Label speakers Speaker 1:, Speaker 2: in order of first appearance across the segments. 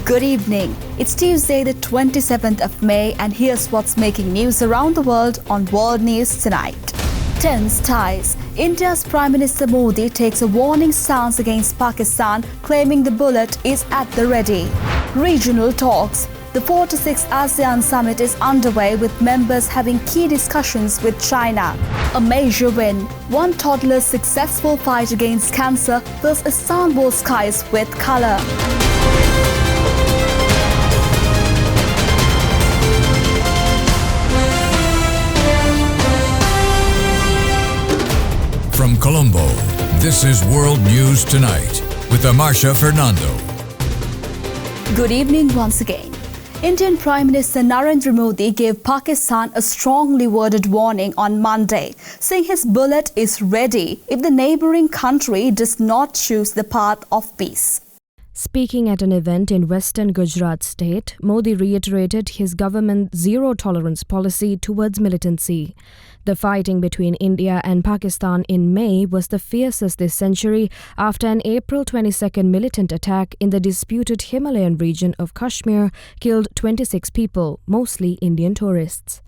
Speaker 1: Good evening. It's Tuesday, the 27th of May, and here's what's making news around the world on World News Tonight. Tense ties. India's Prime Minister Modi takes a warning stance against Pakistan, claiming the bullet is at the ready. Regional talks. The 46th ASEAN Summit is underway, with members having key discussions with China. A major win. One toddler's successful fight against cancer fills Istanbul skies with color.
Speaker 2: From Colombo, this is World News Tonight with Amarsha Fernando.
Speaker 1: Good evening once again. Indian Prime Minister Narendra Modi gave Pakistan a strongly worded warning on Monday, saying his bullet is ready if the neighbouring country does not choose the path of peace.
Speaker 3: Speaking at an event in western Gujarat state, Modi reiterated his government's zero-tolerance policy towards militancy. The fighting between India and Pakistan in May was the fiercest this century after an April 22nd militant attack in the disputed Himalayan region of Kashmir killed 26 people, mostly Indian tourists.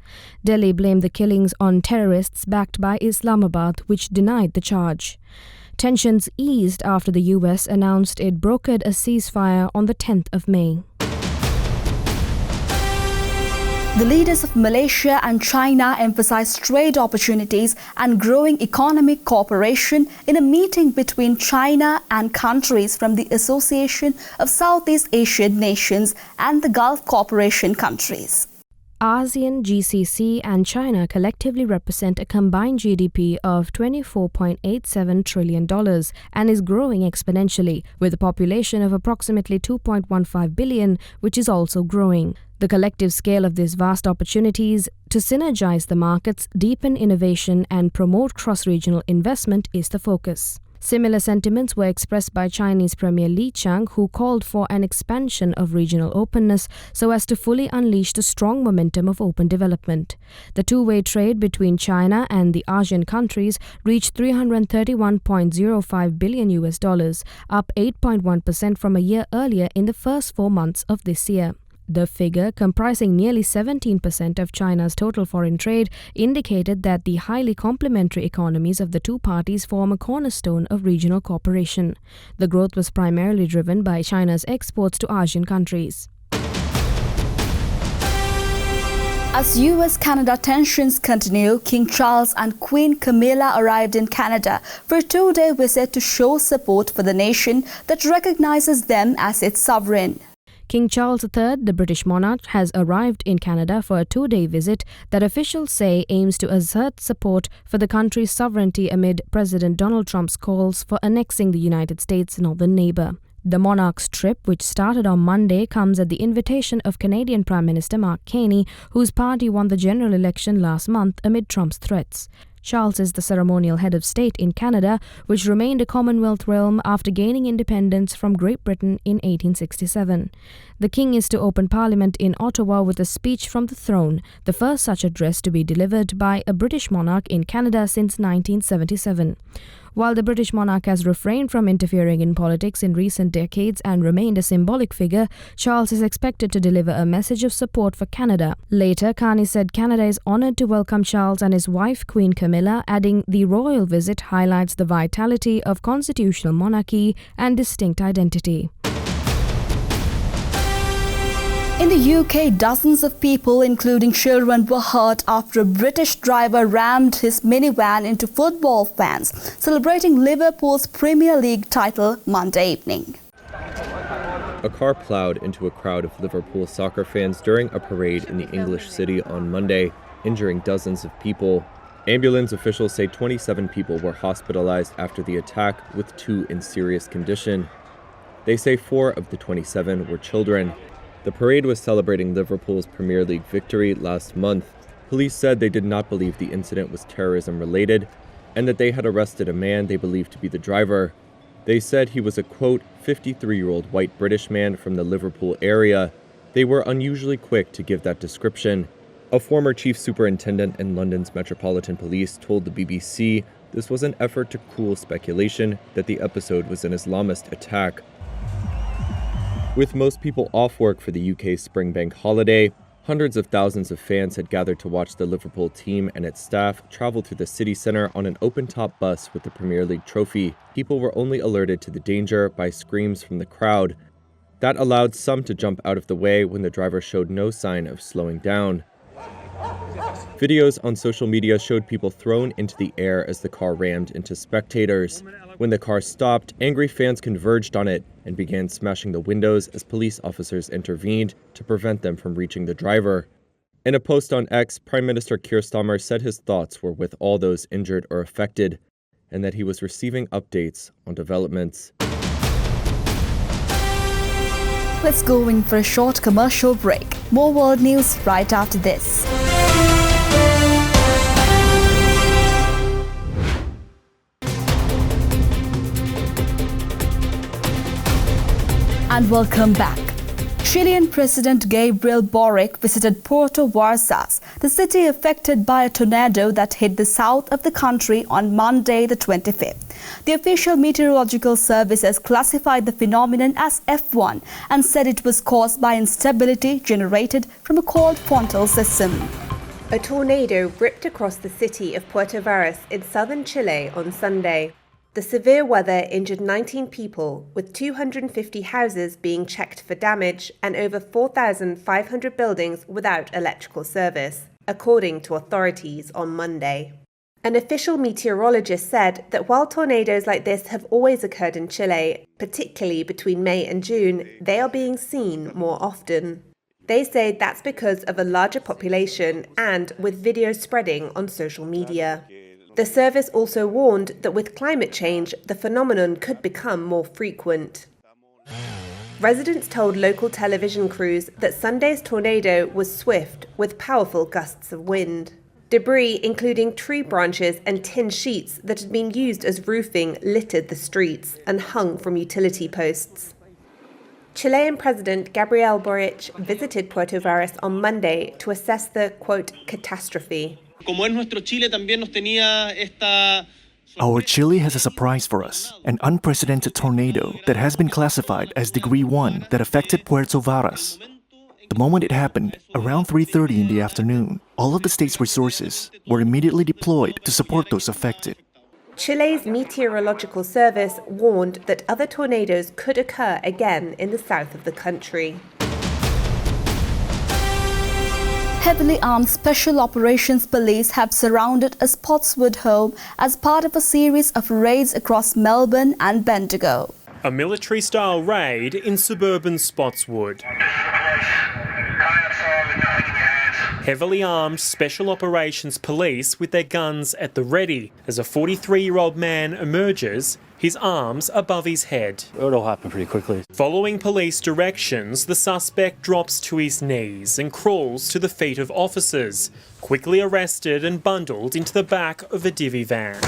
Speaker 3: Delhi blamed the killings on terrorists backed by Islamabad, which denied the charge. Tensions eased after the US announced it brokered a ceasefire on the 10th of May.
Speaker 1: The leaders of Malaysia and China emphasized trade opportunities and growing economic cooperation in a meeting between China and countries from the Association of Southeast Asian Nations and the Gulf Cooperation countries.
Speaker 3: ASEAN, GCC and China collectively represent a combined GDP of $24.87 trillion and is growing exponentially, with a population of approximately 2.15 billion, which is also growing. The collective scale of these vast opportunities to synergize the markets, deepen innovation and promote cross-regional investment is the focus. Similar sentiments were expressed by Chinese Premier Li Qiang, who called for an expansion of regional openness so as to fully unleash the strong momentum of open development. The two-way trade between China and the ASEAN countries reached $331.05 billion, up 8.1% from a year earlier in the first 4 months of this year. The figure, comprising nearly 17% of China's total foreign trade, indicated that the highly complementary economies of the two parties form a cornerstone of regional cooperation. The growth was primarily driven by China's exports to ASEAN countries.
Speaker 1: As US-Canada tensions continue, King Charles and Queen Camilla arrived in Canada for a 2-day visit to show support for the nation that recognizes them as its sovereign.
Speaker 3: King Charles III, the British monarch, has arrived in Canada for a 2-day visit that officials say aims to assert support for the country's sovereignty amid President Donald Trump's calls for annexing the United States' northern neighbour. The monarch's trip, which started on Monday, comes at the invitation of Canadian Prime Minister Mark Carney, whose party won the general election last month amid Trump's threats. Charles is the ceremonial head of state in Canada, which remained a Commonwealth realm after gaining independence from Great Britain in 1867. The king is to open Parliament in Ottawa with a speech from the throne, the first such address to be delivered by a British monarch in Canada since 1977. While the British monarch has refrained from interfering in politics in recent decades and remained a symbolic figure, Charles is expected to deliver a message of support for Canada. Later, Carney said Canada is honoured to welcome Charles and his wife Queen Camilla, adding the royal visit highlights the vitality of constitutional monarchy and distinct identity.
Speaker 1: In the UK, dozens of people, including children, were hurt after a British driver rammed his minivan into football fans, celebrating Liverpool's Premier League title Monday evening.
Speaker 4: A car plowed into a crowd of Liverpool soccer fans during a parade in the English city on Monday, injuring dozens of people. Ambulance officials say 27 people were hospitalized after the attack, with 2 in serious condition. They say 4 of the 27 were children. The parade was celebrating Liverpool's Premier League victory last month. Police said they did not believe the incident was terrorism-related and that they had arrested a man they believed to be the driver. They said he was a, quote, 53-year-old white British man from the Liverpool area. They were unusually quick to give that description. A former chief superintendent in London's Metropolitan Police told the BBC this was an effort to cool speculation that the episode was an Islamist attack. With most people off work for the UK's spring bank holiday, hundreds of thousands of fans had gathered to watch the Liverpool team and its staff travel through the city centre on an open-top bus with the Premier League trophy. People were only alerted to the danger by screams from the crowd. That allowed some to jump out of the way when the driver showed no sign of slowing down. Videos on social media showed people thrown into the air as the car rammed into spectators. When the car stopped, angry fans converged on it and began smashing the windows as police officers intervened to prevent them from reaching the driver. In a post on X, Prime Minister Keir Starmer said his thoughts were with all those injured or affected, and that he was receiving updates on developments.
Speaker 1: Let's go in for a short commercial break. More world news right after this. And welcome back. Chilean President Gabriel Boric visited Puerto Varas, the city affected by a tornado that hit the south of the country on Monday, the 25th. The official meteorological service has classified the phenomenon as F1 and said it was caused by instability generated from a cold frontal system.
Speaker 5: A tornado ripped across the city of Puerto Varas in southern Chile on Sunday. The severe weather injured 19 people, with 250 houses being checked for damage and over 4,500 buildings without electrical service, according to authorities on Monday. An official meteorologist said that while tornadoes like this have always occurred in Chile, particularly between May and June, they are being seen more often. They say that's because of a larger population and with videos spreading on social media. The service also warned that with climate change, the phenomenon could become more frequent. Residents told local television crews that Sunday's tornado was swift with powerful gusts of wind. Debris, including tree branches and tin sheets that had been used as roofing, littered the streets and hung from utility posts. Chilean President Gabriel Boric visited Puerto Varas on Monday to assess the, quote, catastrophe.
Speaker 6: Our Chile has a surprise for us, an unprecedented tornado that has been classified as Degree 1 that affected Puerto Varas. The moment it happened, around 3:30 in the afternoon, all of the state's resources were immediately deployed to support those affected.
Speaker 5: Chile's meteorological service warned that other tornadoes could occur again in the south of the country.
Speaker 1: Heavily armed Special Operations Police have surrounded a Spotswood home as part of a series of raids across Melbourne and Bendigo.
Speaker 7: A military-style raid in suburban Spotswood. Heavily armed Special Operations Police with their guns at the ready as a 43-year-old man emerges, his arms above his head.
Speaker 8: It all happened pretty quickly.
Speaker 7: Following police directions, the suspect drops to his knees and crawls to the feet of officers, quickly arrested and bundled into the back of a divvy van.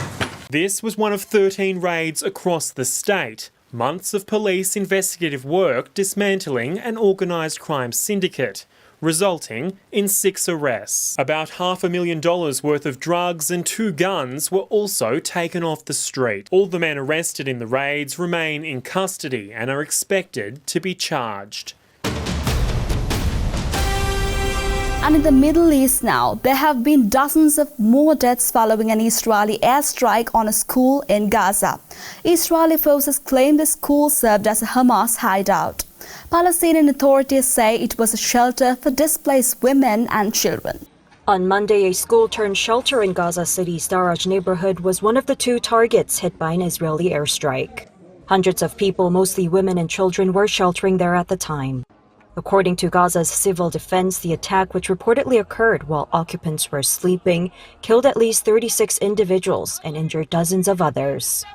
Speaker 7: This was one of 13 raids across the state. Months of police investigative work dismantling an organised crime syndicate, resulting in 6 arrests. About $500,000 worth of drugs and 2 guns were also taken off the street. All the men arrested in the raids remain in custody and are expected to be charged.
Speaker 1: And in the Middle East now, there have been dozens of more deaths following an Israeli airstrike on a school in Gaza. Israeli forces claim the school served as a Hamas hideout. Palestinian authorities say it was a shelter for displaced women and children.
Speaker 9: On Monday, a school-turned-shelter in Gaza City's Daraj neighborhood was one of the 2 targets hit by an Israeli airstrike. Hundreds of people, mostly women and children, were sheltering there at the time. According to Gaza's civil defense, the attack, which reportedly occurred while occupants were sleeping, killed at least 36 individuals and injured dozens of others.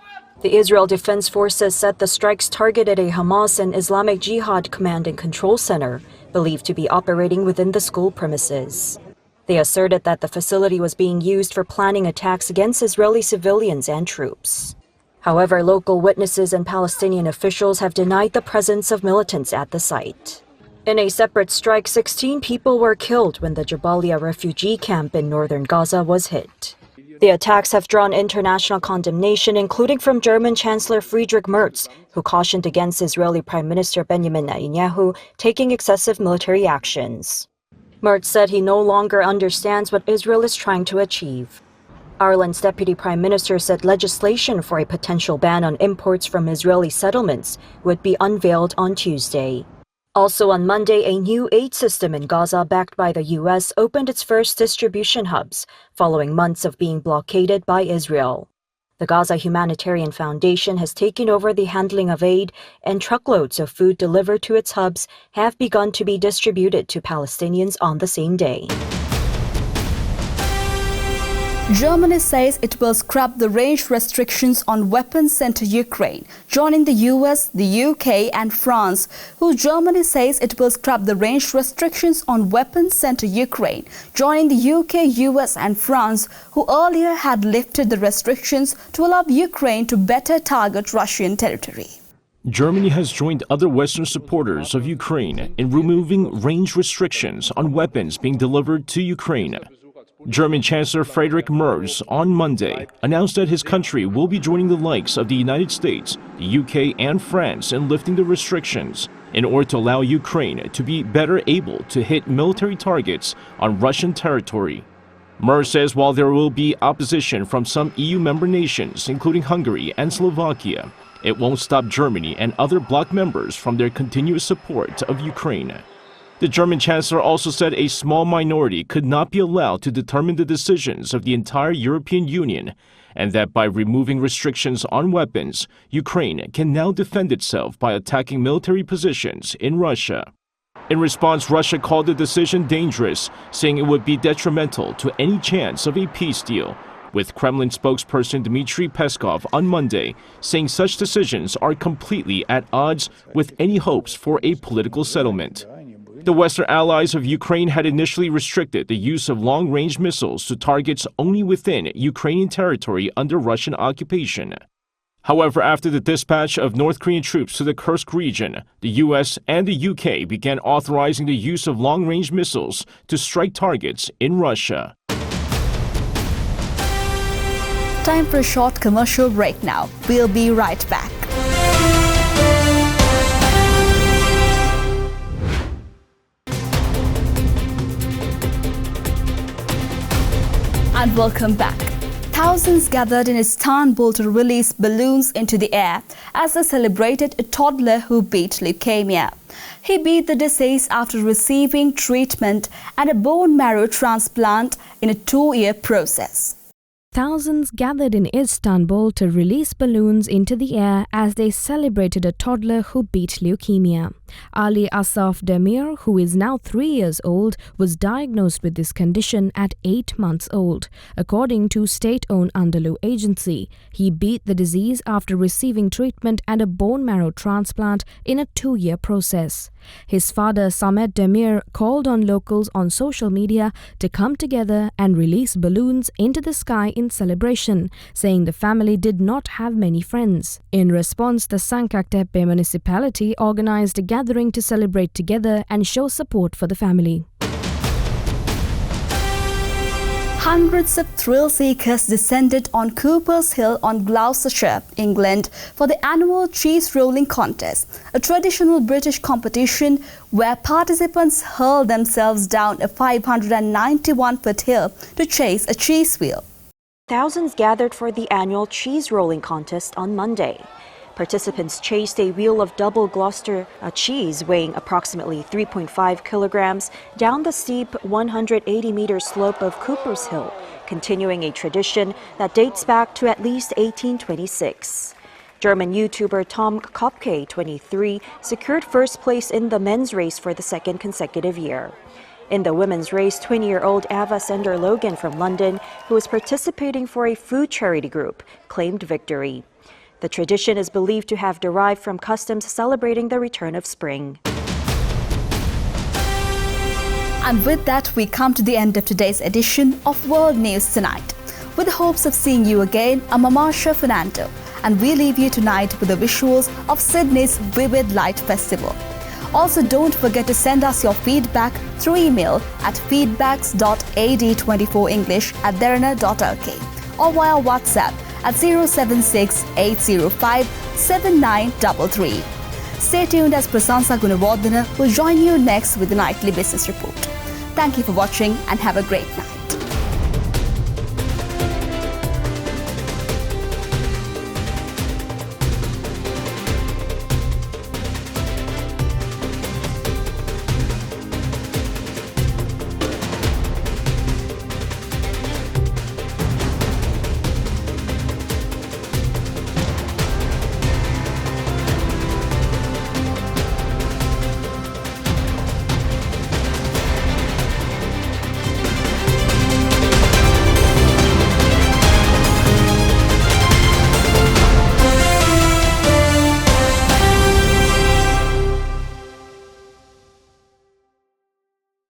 Speaker 9: The Israel Defense Forces said the strikes targeted a Hamas and Islamic Jihad command and control center, believed to be operating within the school premises. They asserted that the facility was being used for planning attacks against Israeli civilians and troops. However, local witnesses and Palestinian officials have denied the presence of militants at the site. In a separate strike, 16 people were killed when the Jabalia refugee camp in northern Gaza was hit. The attacks have drawn international condemnation, including from German Chancellor Friedrich Merz, who cautioned against Israeli Prime Minister Benjamin Netanyahu taking excessive military actions. Merz said he no longer understands what Israel is trying to achieve. Ireland's Deputy Prime Minister said legislation for a potential ban on imports from Israeli settlements would be unveiled on Tuesday. Also on Monday, a new aid system in Gaza backed by the U.S. opened its first distribution hubs, following months of being blockaded by Israel. The Gaza Humanitarian Foundation has taken over the handling of aid, and truckloads of food delivered to its hubs have begun to be distributed to Palestinians on the same day.
Speaker 1: Germany says it will scrap the range restrictions on weapons sent to Ukraine, joining the US, the UK and France, Germany says it will scrap the range restrictions on weapons sent to Ukraine, joining the UK, US and France, who earlier had lifted the restrictions to allow Ukraine to better target Russian territory.
Speaker 8: Germany has joined other Western supporters of Ukraine in removing range restrictions on weapons being delivered to Ukraine. German Chancellor Friedrich Merz on Monday announced that his country will be joining the likes of the United States, the UK and France in lifting the restrictions in order to allow Ukraine to be better able to hit military targets on Russian territory. Merz says while there will be opposition from some EU member nations, including Hungary and Slovakia, it won't stop Germany and other bloc members from their continuous support of Ukraine. The German Chancellor also said a small minority could not be allowed to determine the decisions of the entire European Union, and that by removing restrictions on weapons, Ukraine can now defend itself by attacking military positions in Russia. In response, Russia called the decision dangerous, saying it would be detrimental to any chance of a peace deal, with Kremlin spokesperson Dmitry Peskov on Monday saying such decisions are completely at odds with any hopes for a political settlement. The Western allies of Ukraine had initially restricted the use of long-range missiles to targets only within Ukrainian territory under Russian occupation. However, after the dispatch of North Korean troops to the Kursk region, the US and the UK began authorizing the use of long-range missiles to strike targets in Russia.
Speaker 1: Time for a short commercial break now. We'll be right back. And welcome back. Thousands gathered in Istanbul to release balloons into the air as they celebrated a toddler who beat leukemia. He beat the disease after receiving treatment and a bone marrow transplant in a 2-year process.
Speaker 3: Thousands gathered in Istanbul to release balloons into the air as they celebrated a toddler who beat leukemia. Ali Asaf Demir, who is now 3 years old, was diagnosed with this condition at 8 months old. According to state-owned Anadolu agency, he beat the disease after receiving treatment and a bone marrow transplant in a 2-year process. His father, Samet Demir, called on locals on social media to come together and release balloons into the sky in celebration, saying the family did not have many friends. In response, the Sancaktepe municipality organized a gathering to celebrate together and show support for the family.
Speaker 1: Hundreds of thrill seekers descended on Cooper's Hill on Gloucestershire, England for the annual cheese rolling contest, a traditional British competition where participants hurl themselves down a 591-foot hill to chase a cheese wheel.
Speaker 9: Thousands gathered for the annual cheese rolling contest on Monday. Participants chased a wheel of double Gloucester cheese weighing approximately 3.5 kilograms down the steep 180-meter slope of Cooper's Hill, continuing a tradition that dates back to at least 1826. German YouTuber Tom Kopke, 23, secured first place in the men's race for the second consecutive year. In the women's race, 20-year-old Ava Sender-Logan from London, who was participating for a food charity group, claimed victory. The tradition is believed to have derived from customs celebrating the return of spring.
Speaker 1: And with that, we come to the end of today's edition of World News Tonight. With the hopes of seeing you again, I'm Marsha Fernando, and we leave you tonight with the visuals of Sydney's Vivid Light Festival. Also, don't forget to send us your feedback through email at feedbacks.ad24english@derana.lk. or via WhatsApp at 076 805 7933. Stay tuned as Prasansa Gunawardena will join you next with the nightly business report. Thank you for watching and have a great night.